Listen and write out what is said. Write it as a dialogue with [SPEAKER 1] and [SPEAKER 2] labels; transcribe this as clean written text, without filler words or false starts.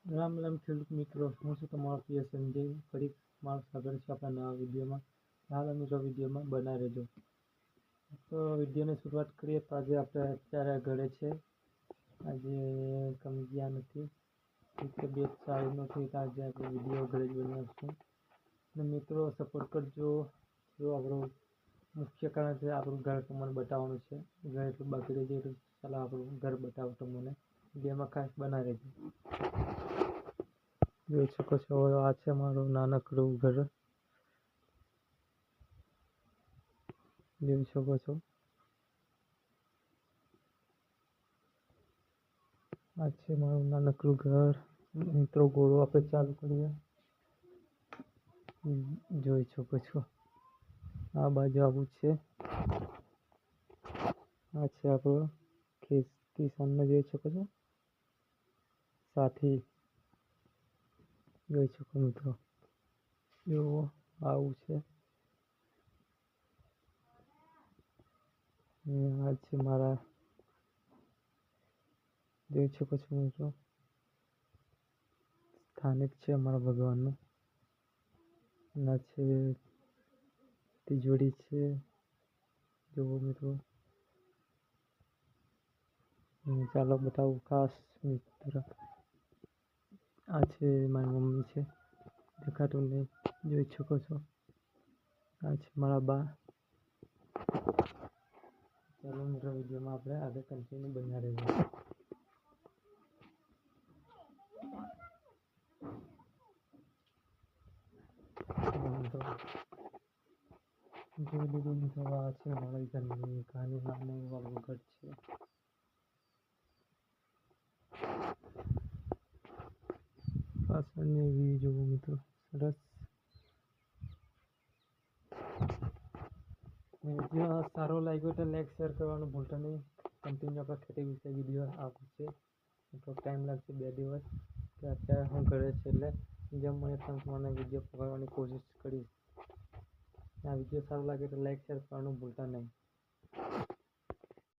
[SPEAKER 1] રામ રામ ખેડૂત મિત્રો, હું છું તમારો પ્રિય સંજય. ફરી મારું સ્વાગત છે આપણા નવા વિડીયોમાં. હાલ મિત્રો વિડીયોમાં બનાવી રહેજો. તો વિડીયોની શરૂઆત કરીએ તો આજે આપણે અત્યારે ઘરે છે. આજે કમી ગયા નથી, તબિયત સારી નથી, તો આજે આપણે વિડીયો ઘરે જ બનાવીશું. અને મિત્રો સપોર્ટ કરજો. જો આપણું મુખ્ય કારણ છે આપણું ઘર તમને બતાવવાનું છે. ઘર એટલું બાકી રહી જાય તો ચાલો આપણું ઘર બતાવો તમને. વિડીયોમાં ખાસ બનાવી રહેજો. જોઈ શકો છો આ છે મારું નાનકડું ઘર. જોઈ શકો છો આ છે મારું નાનકડું ઘર. મિત્રો ગોળો આપણે ચાલુ કરીએ. જોઈ શકો છો આ બાજુ આવું છે. આ છે આપણો ખેતી સામે જોઈ શકો છો સાથી. જોઈ શકો મિત્રો, જો આવું છે. આ છે મારા, જોઈ શકો છો મિત્રો, સ્થાનિક છે અમારા ભગવાનનું. ના છે તિજોરી છે, જુઓ મિત્રો. ચાલો બતાવું ખાસ મિત્ર. આ છે મારી મમ્મી છે, દેખાતું નહીં, જોઈ શકો છો. આ છે મારા બા. ચાલો મિત્રો વિડીયોમાં આપણે આગળ કન્ટિન્યુ બન્યા રહીએ. જોઈ લીધું મિત્રો, આ છે મારા ઘરની કહાની. નાનું વાળું ઘર છે. પાછળની વ્યૂ જોવો મિત્રો, સરસ. વિડીયો સારો લાગ્યો તો લાઈક શેર કરવાનું ભૂલતા નહીં. કન્ટિન્યુ આપણા ખેતી વિશે વિડીયો આવશે. થોડો ટાઈમ લાગશે, 2 દિવસ, કે અત્યારે હું ઘરે છે એટલે જેમ મને તમને વિડીયો પકડવાની કોશિશ કરીશ. આ વિડીયો સારો લાગે તો લાઈક શેર કરવાનું ભૂલતા નહીં.